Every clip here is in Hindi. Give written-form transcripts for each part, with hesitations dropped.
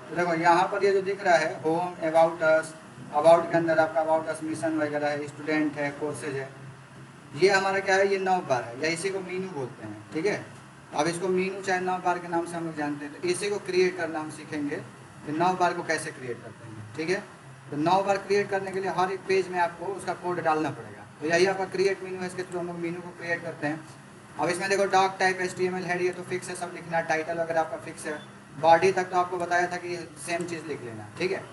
तो देखो यहाँ पर ये जो दिख रहा है होम, अबाउट अस, अबाउट के अंदर आपका अबाउट अस मिशन वगैरह है, स्टूडेंट है, कोर्सेज है, ये हमारा क्या है, ये नव बार है या इसी को मीनू बोलते हैं। ठीक है, अब इसको मीनू चाहे नव बार के नाम से हम लोग जानते हैं। तो इसी को क्रिएट करना हम सीखेंगे कि नव बार को कैसे क्रिएट करते हैं। ठीक है, तो नव बार क्रिएट करने के लिए हर एक पेज में आपको उसका कोड डालना पड़ेगा। तो यही आपका क्रिएट मीनू है, इसके थ्रू हम लोग मीनू को क्रिएट करते हैं। अब इसमें देखो डॉक टाइप HTML हेड, ये तो फिक्स है, सब लिखना, टाइटल वगैरह आपका फिक्स है, बॉडी तक तो आपको बताया था कि सेम चीज़ लिख लेना। ठीक है,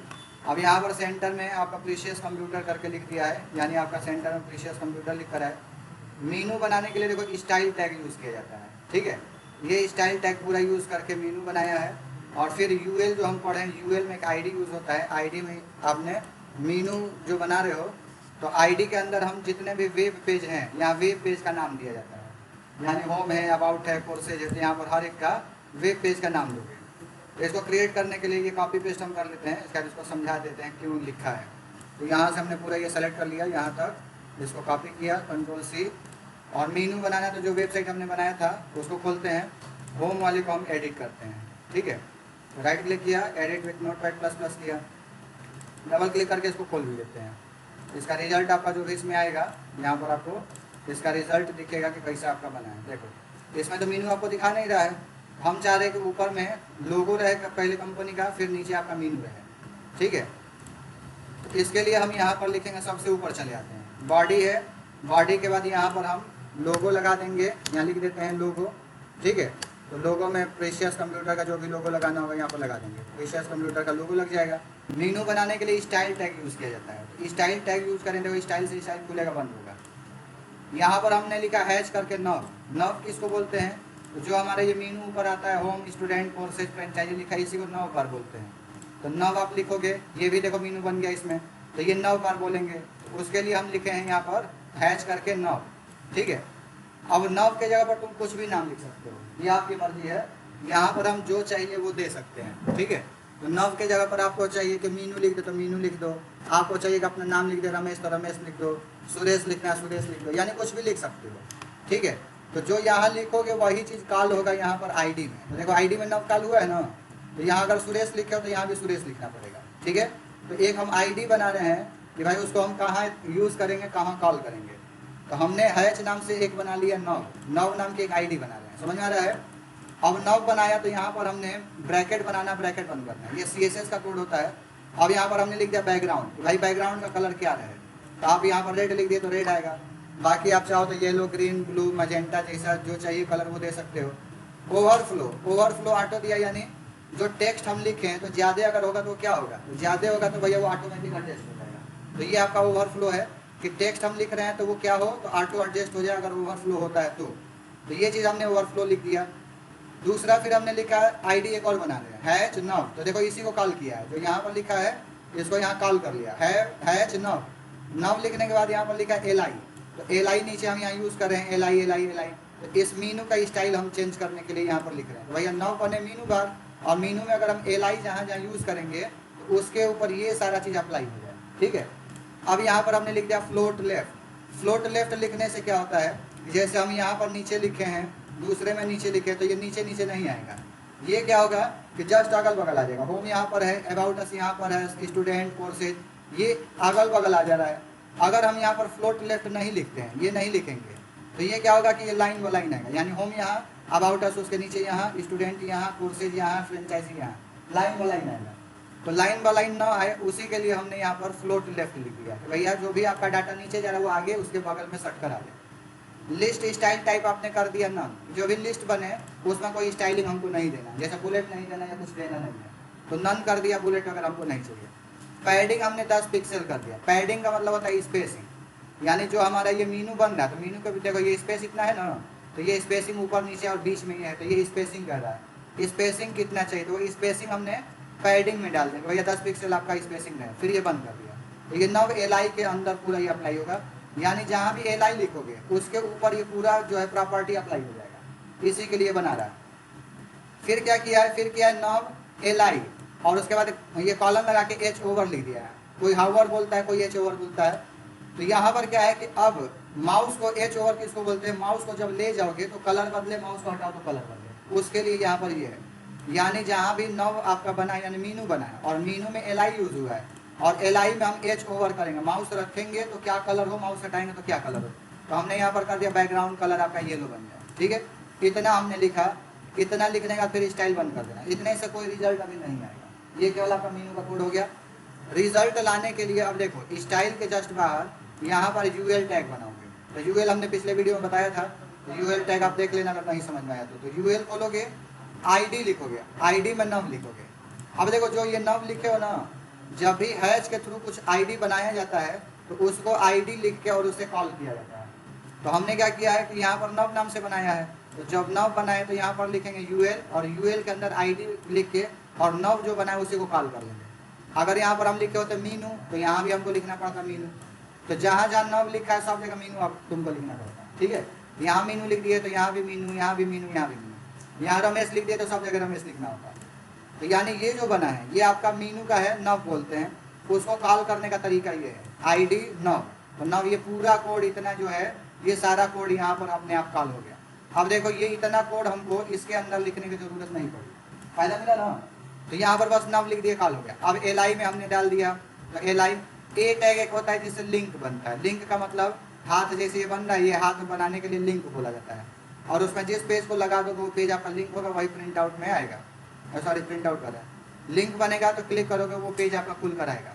अब यहाँ पर सेंटर में आपका प्रीशियस कंप्यूटर करके लिख दिया है, यानी आपका सेंटर में प्रीशियस कंप्यूटर लिख कर है। मीनू बनाने के लिए देखो स्टाइल टैग यूज़ किया जाता है। ठीक है, ये स्टाइल टैग पूरा यूज़ करके मीनू बनाया है। और फिर यूएल जो हम पढ़े हैं, यूएल में एक आईडी यूज़ होता है। आईडी में आपने मीनू जो बना रहे हो तो आईडी के अंदर हम जितने भी वेब पेज हैं, यहाँ वेब पेज का नाम दिया जाता है, यानी होम है, अबाउट है, कोर्सेज है, तो यहाँ पर हर एक का वेब पेज का नाम दोगे। तो इसको क्रिएट करने के लिए ये कॉपी पेस्ट हम कर लेते हैं, इसके बाद इसको समझा देते हैं क्यों लिखा है। तो यहाँ से हमने पूरा ये सेलेक्ट कर लिया, यहाँ तक इसको कॉपी किया, Ctrl+C, और मीनू बनाना है तो जो वेबसाइट हमने बनाया था उसको खोलते हैं, होम वाले को हम एडिट करते हैं। ठीक है, तो राइट क्लिक किया, एडिट विथ Notepad++ किया, डबल क्लिक करके इसको खोल भी लेते हैं। इसका रिजल्ट आपका जो भी इसमें आएगा, यहाँ पर आपको इसका रिजल्ट दिखेगा कि कैसा आपका बना है। देखो इसमें तो मीनू आपको दिखा नहीं रहा है, हम चाह रहे हैं कि ऊपर में लोगो रहे पहले कंपनी का, फिर नीचे आपका मीनू रहे। ठीक है, तो इसके लिए हम यहाँ पर लिखेंगे, सबसे ऊपर चले आते हैं, बॉडी है, बॉडी के बाद यहाँ पर हम लोगो लगा देंगे, यहाँ लिख देते हैं लोगो। ठीक है, तो लोगो में प्रीशियस कंप्यूटर का जो भी लोगो लगाना होगा यहाँ पर लगा देंगे, प्रीशियस कंप्यूटर का लोगो लग जाएगा। मीनू बनाने के लिए स्टाइल टैग यूज़ किया जाता है, स्टाइल टैग यूज़ करेंगे तो स्टाइल से स्टाइल खुलेगा, बंद होगा। यहाँ पर हमने लिखा हैच करके नव, नव किसको बोलते हैं, तो जो हमारे ये मीनू ऊपर आता है, होम, स्टूडेंट, कोर्सेज, फ्रेंचाइजी लिखा है, इसी को नव बार बोलते हैं। तो नव आप लिखोगे, ये भी देखो मीनू बन गया इसमें, तो ये नव बार बोलेंगे। तो उसके लिए हम लिखे हैं यहाँ पर हैच करके नव। ठीक है, अब नव के जगह पर तुम कुछ भी नाम लिख सकते हो, ये आपकी मर्जी है, यहाँ पर हम जो चाहिए वो दे सकते हैं। ठीक है, तो नव के जगह पर आपको चाहिए कि मीनू लिख दो तो मीनू लिख दो, आपको चाहिए कि अपना नाम लिख दे रमेश तो रमेश लिख दो, सुरेश लिखना है सुरेश लिख दो, यानी कुछ भी लिख सकते हो। ठीक है, तो जो यहाँ लिखोगे वही चीज़ कॉल होगा यहाँ पर आईडी में। तो देखो आईडी में नव कॉल हुआ है ना, तो यहाँ अगर सुरेश लिखे हो तो यहाँ भी सुरेश लिखना पड़ेगा। ठीक है, तो एक हम आईडी बना रहे हैं कि भाई उसको हम कहाँ यूज़ करेंगे, कहाँ कॉल करेंगे। तो हमने हैच नाम से एक बना लिया, नव, नव नाम की एक आईडी बना रहे हैं, समझ में आ रहा है। अब नव बनाया तो यहाँ पर हमने ब्रैकेट बनाना, ब्रैकेट बंद करना है, ये CSS का कोड होता है। अब यहाँ पर हमने लिख दिया बैकग्राउंड, तो भाई बैकग्राउंड का कलर क्या रहे, तो आप यहाँ पर रेड लिख दिए तो रेड आएगा, बाकी आप चाहो तो येलो, ग्रीन, ब्लू, मजेंटा जैसा जो चाहिए कलर वो दे सकते हो। ओवरफ्लो, ओवरफ्लो ऑटो दिया, यानी जो टेक्स्ट हम लिखे हैं तो ज़्यादा अगर होगा तो क्या होगा, तो ज़्यादा होगा तो भैया वो ऑटोमेटिक एडजस्ट हो जाएगा। तो ये आपका ओवरफ्लो है कि टेक्स्ट हम लिख रहे हैं तो वो क्या हो, तो ऑटो एडजस्ट हो जाए अगर ओवरफ्लो होता है तो ये चीज़ हमने ओवरफ्लो लिख दिया। दूसरा फिर हमने लिखा है आईडी, एक और बना रहे हैं हैच नव, तो देखो इसी को कॉल किया है, जो यहाँ पर लिखा है इसको यहाँ कॉल कर लिया है हैच नव। नव लिखने के बाद यहाँ पर लिखा है LI, तो LI नीचे हम यहाँ यूज़ कर रहे हैं LI LI LI। तो इस मीनू का स्टाइल हम चेंज करने के लिए यहाँ पर लिख रहे हैं, तो भैया नव बने मीनू बार, और मीनू में अगर हम LI जहाँ जहाँ यूज़ करेंगे तो उसके ऊपर ये सारा चीज़ अप्लाई हो जाए। ठीक है, अब यहाँ पर हमने लिख दिया फ्लोट लेफ्ट। फ्लोट लेफ्ट लिखने से क्या होता है, जैसे हम यहाँ पर नीचे लिखे हैं, दूसरे में नीचे लिखे तो ये नीचे नीचे नहीं आएगा, ये क्या होगा कि जस्ट अगल बगल आ जाएगा। होम यहाँ पर है, अबाउट अस यहाँ पर है, स्टूडेंट, कोर्सेज, ये अगल बगल आ जा रहा है। अगर हम यहाँ पर फ्लोट लेफ्ट नहीं लिखते हैं, ये नहीं लिखेंगे, तो ये क्या होगा कि ये लाइन बाय लाइन आएगा, यानी होम यहाँ, अबाउट अस उसके नीचे यहाँ, स्टूडेंट यहाँ, कोर्सेज यहाँ, फ्रेंचाइजी यहाँ, लाइन बाय लाइन आएगा। तो लाइन बाय लाइन ना आए उसी के लिए हमने यहाँ पर फ्लोट लेफ्ट लिख दिया कि भैया जो भी आपका डाटा नीचे जा रहा है वो आगे उसके बगल में सट कर आ जाए। लिस्ट स्टाइल टाइप आपने कर दिया नन, जो भी लिस्ट बने उसमें कोई स्टाइलिंग हमको नहीं देना, जैसे बुलेट नहीं देना या कुछ देना नहीं है, तो नन कर दिया, बुलेट अगर हमको नहीं चाहिए। पैडिंग हमने 10 पिक्सल कर दिया, पैडिंग का मतलब होता है स्पेसिंग, यानी जो हमारा ये मीनू बन रहा है तो मीनू का भी देखो ये स्पेस इतना है ना, तो ये स्पेसिंग ऊपर नीचे और बीच में ही है, तो ये स्पेसिंग कर रहा है, स्पेसिंग कितना चाहिए तो वो स्पेसिंग हमने पैडिंग में डाल देंगे, भैया 10 पिक्सल आपका स्पेसिंग है, फिर ये बंद कर दिया। तो ये नव LI के अंदर पूरा ये अप्लाई होगा, यानी जहाँ भी LI लिखोगे उसके ऊपर ये पूरा जो है प्रॉपर्टी अप्लाई हो जाएगा, इसी के लिए बना रहा है। फिर क्या किया है, फिर किया है नव LI, और उसके बाद ये कॉलम लगा के H ओवर लिख दिया है, कोई हावर बोलता है कोई H ओवर बोलता है। तो यहाँ पर क्या है कि अब माउस को H ओवर किसको बोलते हैं, माउस को जब ले जाओगे तो कलर बदले, माउस को हटाओ तो कलर बदले, उसके लिए यहाँ पर ये है। यानी जहाँ भी नव आपका बना है यानी मीनू बना है और मीनू में एल आई यूज हुआ है और एल आई में हम एच ओवर करेंगे, माउस रखेंगे तो क्या कलर हो, माउस हटाएंगे तो क्या कलर हो। तो हमने यहाँ पर कर दिया बैकग्राउंड कलर आपका येलो बन गया, ठीक है। इतना हमने लिखा, इतना लिखने का फिर स्टाइल बंद कर देना, इतने से कोई रिजल्ट अभी नहीं आएगा। ये केवल आपका मीनू का कोड हो गया। रिजल्ट लाने के लिए अब देखो स्टाइल के जस्ट बाहर यहाँ पर यूएल टैग बनाओगे। तो यूएल हमने पिछले वीडियो में बताया था, तो यूएल टैग आप देख लेना अगर नहीं समझ में आया तो यूएल खोलोगे, आईडी लिखोगे, आईडी में नव लिखोगे। अब देखो जो ये नव लिखे हो ना, जब भी हैश के थ्रू कुछ आईडी बनाया जाता है तो उसको आईडी लिख के और उसे कॉल किया जाता है। तो हमने क्या किया है कि यहाँ पर नव नाम से बनाया है, तो जब नव बनाए तो यहाँ पर लिखेंगे यूएल और यूएल के अंदर आईडी लिख के और नव जो बनाए उसी को कॉल कर लेंगे। अगर यहाँ पर हम लिखे होते मीनू तो यहाँ भी हमको लिखना पड़ता मीनू। तो जहाँ जहाँ नव लिखा है सब जगह मीनू आप तुमको लिखना पड़ता है, ठीक है। यहाँ मीनू लिख दिए तो यहाँ भी मीनू, यहाँ भी मीनू, यहाँ भी मीनू। यहाँ रमेश लिख दिए तो सब जगह रमेश लिखना होता है। तो यानी ये जो बना है ये आपका मीनू का है, नव बोलते हैं। उसको कॉल करने का तरीका ये है, आईडी नव। तो नव ये पूरा कोड इतना जो है ये सारा कोड यहाँ पर अपने आप कॉल हो गया। अब देखो ये इतना कोड हमको इसके अंदर लिखने की जरूरत नहीं पड़ी, फायदा मिला ना। तो यहाँ पर बस नव लिख दिए, कॉल हो गया। अब एल आई में हमने डाल दिया, तो एल आई ए टैग एक होता है जिससे लिंक बनता है। लिंक का मतलब हाथ जैसे ये बन रहा है, ये हाथ बनाने के लिए लिंक बोला जाता है। और उसमें जिस पेज को लगा दोगे वो पेज आपका लिंक होगा, वही प्रिंट आउट में आएगा। सॉरी प्रिंट आउट कर रहा है, लिंक बनेगा तो क्लिक करोगे वो पेज आपका खुल कर आएगा।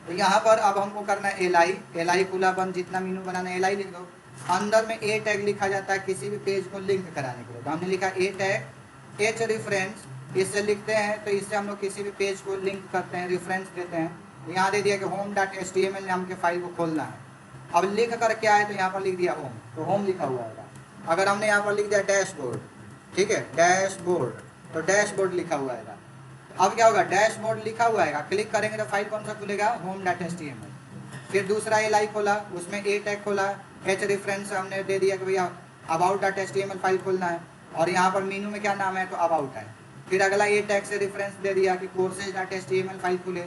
तो यहाँ पर अब हमको करना है एल आई, एल आई खुला बंद, जितना मीनू बनाना है एल आई लिख दो। अंदर में ए टैग लिखा जाता है किसी भी पेज को लिंक कराने के लिए। तो हमने लिखा ए टैग एच रेफरेंस, इससे लिखते हैं तो इससे हम लोग किसी भी पेज को लिंक करते हैं, रेफरेंस देते हैं। तो यहाँ दे दिया कि home.html नाम के फाइल को खोलना है। अब लिख कर क्या है तो यहाँ पर लिख दिया होम, तो होम लिखा हुआ है। अगर हमने यहाँ पर लिख दिया डैशबोर्ड, ठीक है, डैशबोर्ड, तो डैशबोर्ड लिखा हुआ है। अब क्या होगा, डैशबोर्ड लिखा हुआ है, क्लिक करेंगे तो फाइल कौन सा खुलेगा, home.html। फिर दूसरा एल आई खोला, उसमें ए टैग खोला, एच रेफरेंस हमने दे दिया कि भैया about.html फाइल खोलना है। और यहाँ पर मीनू में क्या नाम है तो अबाउट है। फिर अगला ए टैग से रेफरेंस दे दिया कि courses.html फाइल खुले,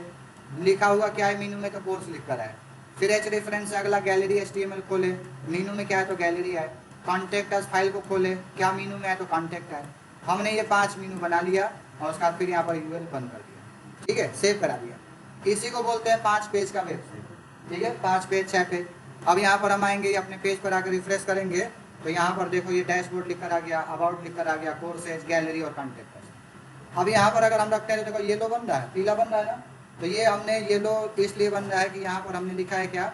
लिखा हुआ क्या है मीनू में तो कोर्स लिख कर है। फिर एच रेफरेंस से अगला गैलरी HTML खोले, मीनू में क्या है तो गैलरी है। कॉन्टेक्ट अस फाइल को खोले, क्या मीनू में है तो कॉन्टेक्ट है। हमने ये 5 मीनू बना लिया और उसके बाद फिर यहाँ पर यूएल बंद कर दिया, ठीक है, सेव करा दिया। इसी को बोलते हैं 5 पेज का वेबसाइट, ठीक है, 5 पेज 6 पेज। अब यहाँ पर हम आएंगे, अपने पेज पर आकर रिफ्रेश करेंगे तो यहाँ पर देखो ये डैशबोर्ड लिख कर आ गया, अबाउट लिख कर आ गया, कोर्सेज, गैलरी और कॉन्टेक्ट। अब यहाँ पर अगर हम रखते हैं तो देखो येलो बन रहा है, पीला बन रहा है ना। तो ये हमने येलो इसलिए बन रहा है कि यहाँ पर हमने लिखा है क्या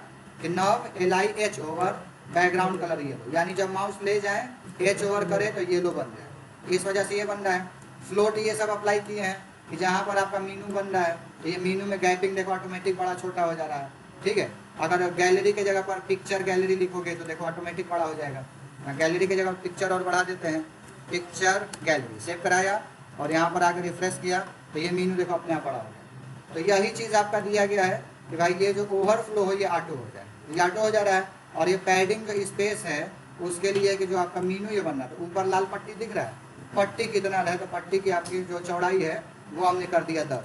कि नव LIH over background colour yellow, यानी जब माउस ले जाए एच ओवर करे तो येलो बन जाए, इस वजह से ये बन रहा है। फ्लोट ये सब अप्लाई किए हैं कि जहाँ पर आपका मीनू बन रहा है तो ये मीनू में गैपिंग देखो ऑटोमेटिक बड़ा छोटा हो जा रहा है, ठीक है। अगर गैलरी के जगह पर पिक्चर गैलरी लिखोगे तो देखो ऑटोमेटिक बड़ा हो जाएगा। गैलरी की जगह पिक्चर और बढ़ा देते हैं, पिक्चर गैलरी सेव कराया और यहाँ पर आकर रिफ्रेश किया तो ये मीनू देखो अपने आप बड़ा हो गया। तो यही चीज़ आपका दिया गया है कि भाई ये जो ओवरफ्लो हो ये ऑटो हो जाए, ये ऑटो हो जा रहा है। और ये पैडिंग जो स्पेस है उसके लिए कि जो आपका मीनू ये बन रहा है, तो ऊपर लाल पट्टी दिख रहा है, पट्टी कितना है तो पट्टी की आपकी जो चौड़ाई है वो हमने कर दिया 10।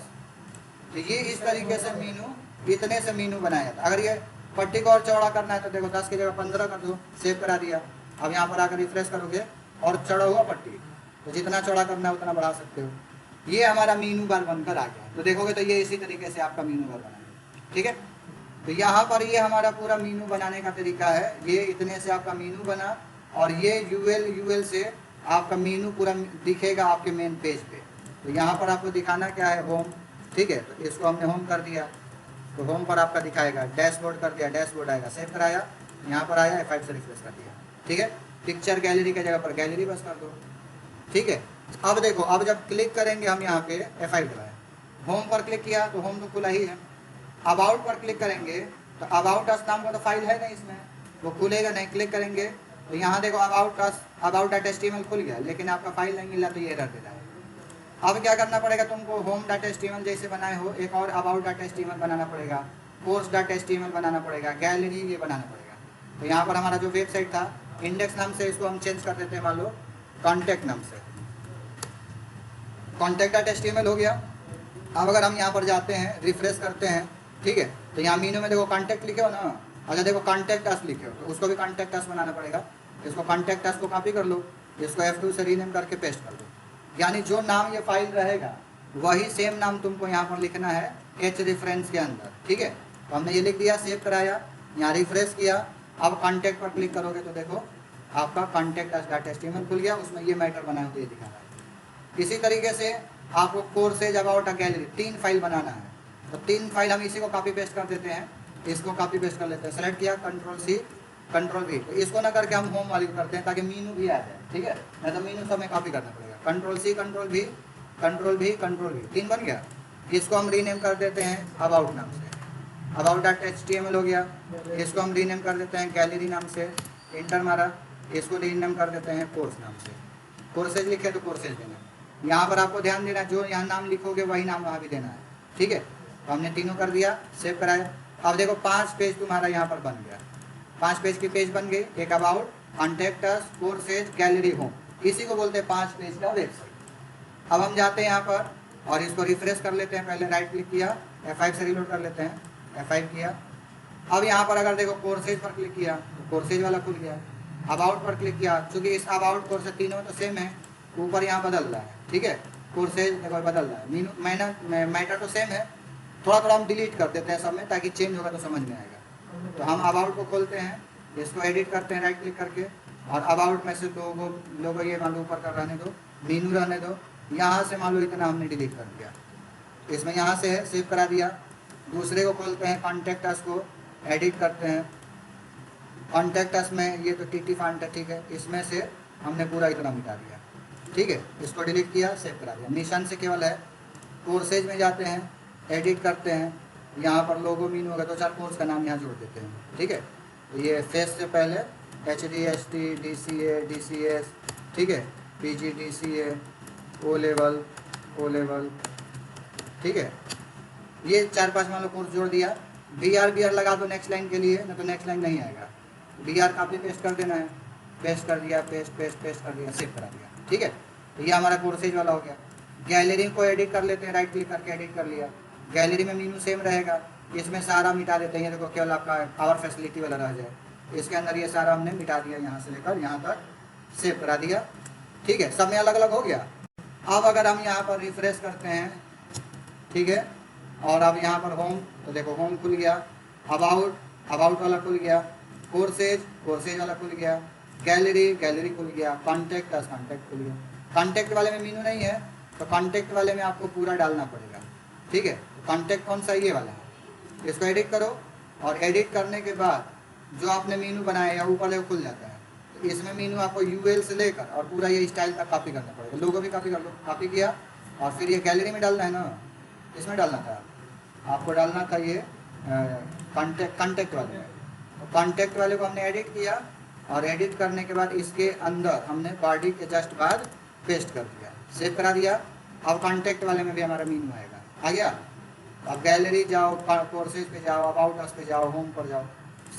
तो ये इस तरीके से मीनू, इतने से मीनू बनाया था। अगर ये पट्टी को और चौड़ा करना है तो देखो 10 की जगह 15 कर दो, सेव करा दिया। अब यहाँ पर आकर रिफ्रेश करोगे और चढ़ा हुआ पट्टी, तो जितना चौड़ा करना है उतना बढ़ा सकते हो। ये हमारा मीनू बार बनकर आ गया। तो देखोगे तो ये इसी तरीके से आपका मीनू बार बना है, ठीक है। तो यहाँ पर ये हमारा पूरा मीनू बनाने का तरीका है। ये इतने से आपका मीनू बना और ये यूएल से आपका मीनू पूरा दिखेगा आपके मेन पेज पे। तो यहाँ पर आपको दिखाना क्या है, होम, ठीक है। तो इसको हमने होम कर दिया तो होम पर आपका दिखाएगा, डैशबोर्ड कर दिया, डैशबोर्ड आएगा, सेव कराया, यहाँ पर आया F5 से रिफ्रेश कर दिया, ठीक है। पिक्चर गैलरी की जगह पर गैलरी बस कर दो, ठीक है। अब देखो, अब जब क्लिक करेंगे हम यहाँ पे F5 दबाया, होम पर क्लिक किया तो होम तो खुला ही है। अबाउट पर क्लिक करेंगे तो अबाउट अस नाम का तो फाइल है नहीं इसमें, वो खुलेगा नहीं। क्लिक करेंगे तो यहाँ देखो about.html खुल गया, लेकिन आपका फाइल नहीं मिला तो ये एरर दे रहा है। अब क्या करना पड़ेगा तुमको, home.html जैसे बनाए हो एक और about.htmल बनाना पड़ेगा, course.html बनाना पड़ेगा, गैलरी ये बनाना पड़ेगा। तो यहाँ पर हमारा जो वेबसाइट था इंडेक्स नाम से, इसको हम चेंज कर देते हैं, मान लो कॉन्टैक्ट नाम से, contact.html हो गया। अब अगर हम यहाँ पर जाते हैं, रिफ्रेश करते हैं, ठीक है, तो यहाँ मीनू में देखो कॉन्टैक्ट लिखे हो ना, अच्छा देखो कॉन्टैक्ट अस लिखे हो तो उसको भी कॉन्टैक्ट अस बनाना पड़ेगा। इसको कॉन्टैक्ट अस को कॉपी कर लो, इसको F2 से रीनेम करके पेस्ट कर दो, यानी जो नाम ये फाइल रहेगा वही सेम नाम तुमको यहाँ पर लिखना है एच रेफरेंस के अंदर, ठीक है। तो हमने ये लिख दिया, सेव कराया, यहाँ रिफ्रेश किया। अब कॉन्टैक्ट पर क्लिक करोगे तो देखो आपका कॉन्टैक्ट डॉट एचटीएमएल खुल गया, उसमें ये मैटर बना है तो ये दिखा रहा है। इसी तरीके से आपको courses about a gallery 3 file बनाना है, तो 3 फाइल हम इसी को कॉपी पेस्ट कर देते हैं, इसको कॉपी पेस्ट कर लेते हैं। सेलेक्ट किया, कंट्रोल सी कंट्रोल वी, तो इसको ना करके हम होम वाली करते हैं ताकि मीनू भी आ जाए, ठीक है, नहीं तो मीनू सब में कॉपी करना पड़ेगा। Control C control V control V control V, 3 बन गया। इसको हम रीनेम कर देते हैं अबाउट नाम से, अबाउट डॉट एचटीएमएल हो गया। इसको हम रीनेम कर देते हैं गैलरी नाम से, इंटर मारा। इसको रीनेम कर देते हैं कोर्स नाम से, कोर्सेज लिखे तो कोर्सेज देना। यहाँ पर आपको ध्यान देना, जो यहाँ नाम लिखोगे वही नाम वहाँ भी देना है, ठीक है। तो हमने तीनों कर दिया, सेव कराया। अब देखो 5 पेज तुम्हारा यहाँ पर बन गया, 5 पेज की पेज बन गई। एक about, contact us, courses, gallery, home, इसी को बोलते हैं 5 पेज का वेबसाइट। अब हम जाते हैं यहाँ पर और इसको रिफ्रेश कर लेते हैं। पहले राइट क्लिक किया, F5 से रिलोड कर लेते हैं, F5 किया। अब यहाँ पर अगर देखो कोर्सेज पर क्लिक किया तो कोर्सेज वाला खुल गया। अबाउट पर क्लिक किया, चूँकि इस अबाउट कोर्सेज तीनों तो सेम है, ऊपर यहाँ बदल रहा है, ठीक है। कोर्सेज देखो बदल रहा है, मीनू मैटर तो सेम है, थोड़ा थोड़ा हम डिलीट कर देते हैं सब में ताकि चेंज होगा तो समझ में आएगा। तो हम अबाउट को खोलते हैं, इसको एडिट करते हैं राइट क्लिक करके, और अबाउट में से लोगो ये मान लो ऊपर कर रहने दो, मीनू रहने दो। यहाँ से मान लो इतना हमने डिलीट कर दिया, इसमें यहाँ से है, सेव करा दिया। दूसरे को खोलते हैं, कॉन्टैक्ट अस को एडिट करते हैं। कॉन्टैक्ट अस में ये तो टीटी फॉन्ट है, ठीक है, इसमें से हमने पूरा इतना मिटा दिया, ठीक है। इसको डिलीट किया, सेव करा दिया। निशान से केवल है। कोर्सेज में जाते हैं, एडिट करते हैं, यहाँ पर लोगो मीनू होगा, 2-4 कोर्स का नाम यहाँ जोड़ देते हैं, ठीक है। तो ये फेस से पहले HDST, DCA, DCS, ठीक है, PG DCA, ओ लेवल, ठीक है। ये 4-5 मान लो कोर्स जोड़ दिया। BR लगा दो नेक्स्ट लाइन के लिए, नहीं तो नेक्स्ट लाइन नहीं आएगा। BR कॉपी पेस्ट कर देना है, पेस्ट कर दिया, पेस्ट कर दिया, सेव करा दिया, ठीक है। तो ये हमारा कोर्सेज वाला हो गया। गैलरी को एडिट कर लेते हैं, राइट क्लिक करके एडिट कर लिया। गैलरी में मीनू सेम रहेगा, इसमें सारा मिटा देते हैं, देखो केवल आपका आवर फैसिलिटी वाला रह जाए। इसके अंदर ये सारा हमने मिटा दिया, यहाँ से लेकर यहाँ तक सेव करा दिया, ठीक है। सब में अलग अलग हो गया। अब अगर हम यहाँ पर रिफ्रेश करते हैं, ठीक है, और अब यहाँ पर होम, तो देखो होम खुल गया, अबाउट वाला खुल गया, कोर्सेज वाला खुल गया, गैलरी खुल गया, कॉन्टैक्ट खुल गया। कॉन्टैक्ट वाले में मीनू नहीं है तो कॉन्टैक्ट वाले में आपको पूरा डालना पड़ेगा, ठीक है। कॉन्टैक्ट कौन सा, ये वाला है। इसको एडिट करो, और एडिट करने के बाद जो आपने मीनू बनाया या ऊपर देखो खुल जाता है। तो इसमें मीनू आपको UL से लेकर और पूरा ये स्टाइल तक कॉपी करना पड़ेगा। लोगो भी कॉपी कर लो, कॉपी किया, और फिर ये गैलरी में डालना है ना, इसमें डालना था आपको, डालना था ये कॉन्टैक्ट वाले में। तो कॉन्टैक्ट वाले को हमने एडिट किया, और एडिट करने के बाद इसके अंदर हमने बॉडी के जस्ट बाद पेस्ट कर दिया, सेव करा दिया। अब कॉन्टैक्ट वाले में भी हमारा मीनू आएगा, आ गया। अब गैलरी जाओ, कोर्सेज पे जाओ, अबाउट अस पे जाओ, होम पर जाओ,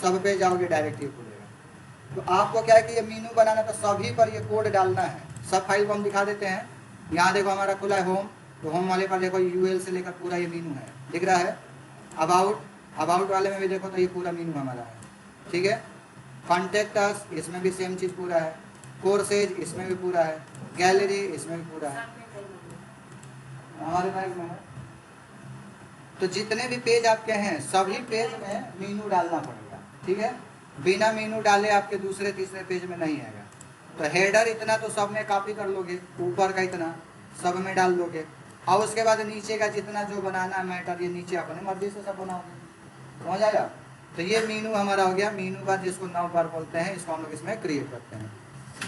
सब पे जाओगे डायरेक्ट ये खुलेगा। तो आपको क्या है कि ये मीनू बनाना तो सभी पर ये कोड डालना है। सब फाइल को हम दिखा देते हैं। यहाँ देखो हमारा खुला है होम, तो होम वाले पर देखो UL से लेकर पूरा ये मीनू है, दिख रहा है। अबाउट वाले में भी देखो तो ये पूरा मीनू हमारा है, ठीक है। कॉन्टैक्ट अस, इसमें भी सेम चीज़ पूरा है। कोर्सेज इसमें भी पूरा है, गैलरी इसमें भी पूरा है, हमारे पास में है। तो जितने भी पेज आपके हैं सभी पेज में मीनू डालना पड़ेगा, ठीक है। बिना मीनू डाले आपके दूसरे तीसरे पेज में नहीं आएगा। तो हेडर इतना तो सब में कॉपी कर लोगे, ऊपर का इतना सब में डाल लोगे, और उसके बाद नीचे का जितना जो बनाना है मैटर, ये नीचे अपने मर्जी से सब बनाओगे, समझ आया। तो ये मीनू हमारा हो गया। मीनू बार जिसको 9 बार बोलते हैं, इसको हम लोग इसमें क्रिएट करते हैं।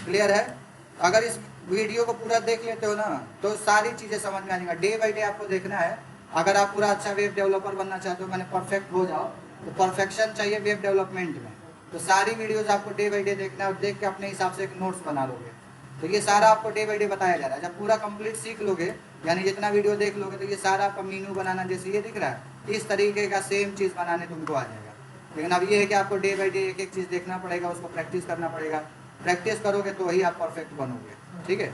क्लियर है। अगर इस वीडियो को पूरा देख लेते हो ना तो सारी चीज़ें समझ में आ जाएगा। डे बाई डे आपको देखना है। अगर आप पूरा अच्छा वेब डेवलपर बनना चाहते हो, मैंने परफेक्ट हो जाओ, तो परफेक्शन चाहिए वेब डेवलपमेंट में। तो सारी वीडियोस आपको डे बाई डे देखना है, और देख के अपने हिसाब से एक नोट्स बना लोगे। तो ये सारा आपको डे बाई डे बताया जा रहा है। जब पूरा कंप्लीट सीख लोगे, यानी जितना वीडियो देख लोगे, तो ये सारा आपका मीनू बनाना जैसे ये दिख रहा है, इस तरीके का सेम चीज़ बनाने तुमको आ जाएगा। लेकिन अब ये है कि आपको डे बाई डे एक एक चीज़ देखना पड़ेगा, उसको प्रैक्टिस करना पड़ेगा। प्रैक्टिस करोगे तो वही आप परफेक्ट बनोगे, ठीक है।